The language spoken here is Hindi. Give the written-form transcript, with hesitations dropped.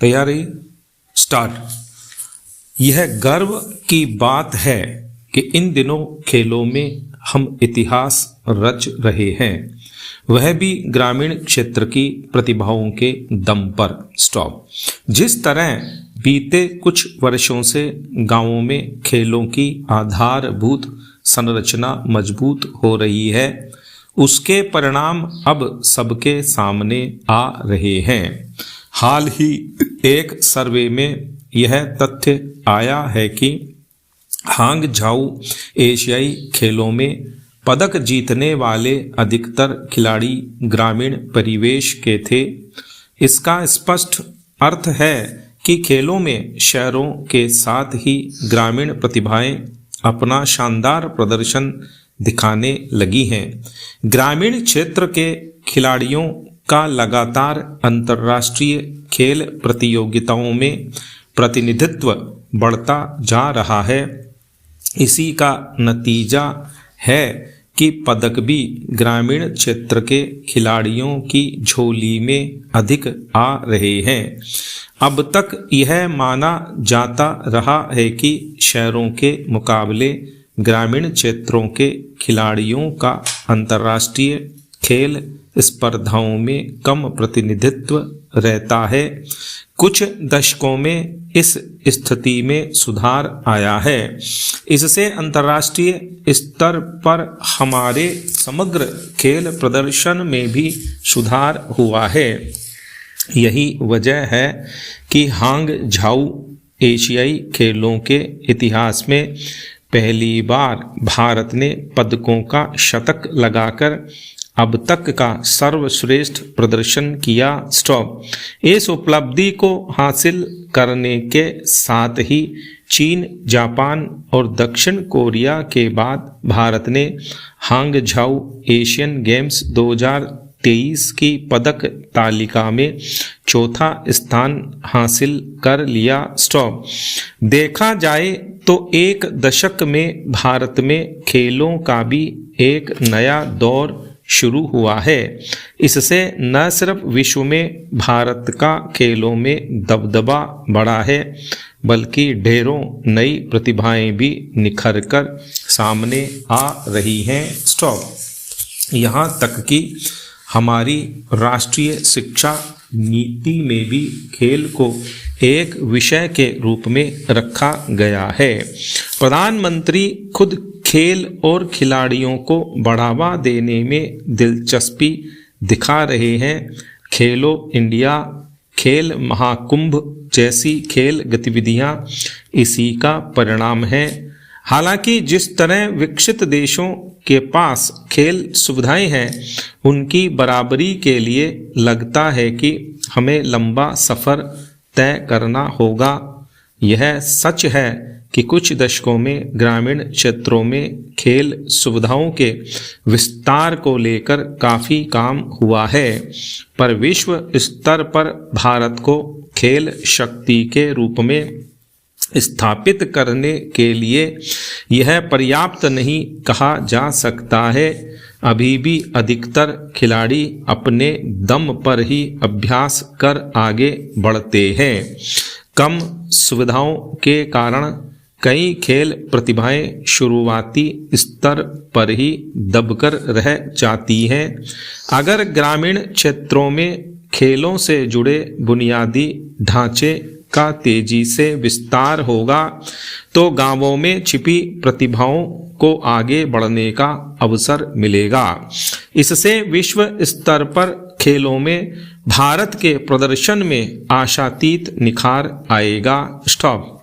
तैयारी स्टार्ट। यह गर्व की बात है कि इन दिनों खेलों में हम इतिहास रच रहे हैं, वह भी ग्रामीण क्षेत्र की प्रतिभाओं के दम पर। स्टॉप। जिस तरह बीते कुछ वर्षों से गांवों में खेलों की आधारभूत संरचना मजबूत हो रही है, उसके परिणाम अब सबके सामने आ रहे हैं। हाल ही एक सर्वे में यह तथ्य आया है कि हांगझाऊ एशियाई खेलों में पदक जीतने वाले अधिकतर खिलाड़ी ग्रामीण परिवेश के थे। इसका स्पष्ट अर्थ है कि खेलों में शहरों के साथ ही ग्रामीण प्रतिभाएं अपना शानदार प्रदर्शन दिखाने लगी हैं। ग्रामीण क्षेत्र के खिलाड़ियों का लगातार अंतर्राष्ट्रीय खेल प्रतियोगिताओं में प्रतिनिधित्व बढ़ता जा रहा है। इसी का नतीजा है कि पदक भी ग्रामीण क्षेत्र के खिलाड़ियों की झोली में अधिक आ रहे हैं। अब तक यह माना जाता रहा है कि शहरों के मुकाबले ग्रामीण क्षेत्रों के खिलाड़ियों का अंतर्राष्ट्रीय खेल स्पर्धाओं में कम प्रतिनिधित्व रहता है। कुछ दशकों में इस स्थिति में सुधार आया है। इससे अंतर्राष्ट्रीय स्तर पर हमारे समग्र खेल प्रदर्शन में भी सुधार हुआ है। यही वजह है कि हांगझाऊ एशियाई खेलों के इतिहास में पहली बार भारत ने पदकों का शतक लगाकर अब तक का सर्वश्रेष्ठ प्रदर्शन किया। स्टॉप। इस उपलब्धि को हासिल करने के साथ ही चीन, जापान और दक्षिण कोरिया के बाद भारत ने हांगझाऊ एशियन गेम्स 2023 की पदक तालिका में चौथा स्थान हासिल कर लिया। स्टॉप। देखा जाए तो एक दशक में भारत में खेलों का भी एक नया दौर शुरू हुआ है। इससे न सिर्फ विश्व में भारत का खेलों में दबदबा बढ़ा है, बल्कि ढेरों नई प्रतिभाएं भी निखर कर सामने आ रही हैं। स्टॉप। यहाँ तक कि हमारी राष्ट्रीय शिक्षा नीति में भी खेल को एक विषय के रूप में रखा गया है। प्रधानमंत्री खुद खेल और खिलाड़ियों को बढ़ावा देने में दिलचस्पी दिखा रहे हैं। खेलो इंडिया, खेल महाकुंभ जैसी खेल गतिविधियां इसी का परिणाम है। हालांकि जिस तरह विकसित देशों के पास खेल सुविधाएं हैं, उनकी बराबरी के लिए लगता है कि हमें लंबा सफ़र तय करना होगा। यह सच है कि कुछ दशकों में ग्रामीण क्षेत्रों में खेल सुविधाओं के विस्तार को लेकर काफ़ी काम हुआ है, पर विश्व स्तर पर भारत को खेल शक्ति के रूप में स्थापित करने के लिए यह पर्याप्त नहीं कहा जा सकता है। अभी भी अधिकतर खिलाड़ी अपने दम पर ही अभ्यास कर आगे बढ़ते हैं। कम सुविधाओं के कारण कई खेल प्रतिभाएं शुरुआती स्तर पर ही दबकर रह जाती हैं। अगर ग्रामीण क्षेत्रों में खेलों से जुड़े बुनियादी ढांचे का तेजी से विस्तार होगा, तो गांवों में छिपी प्रतिभाओं को आगे बढ़ने का अवसर मिलेगा। इससे विश्व स्तर पर खेलों में भारत के प्रदर्शन में आशातीत निखार आएगा। स्टॉप।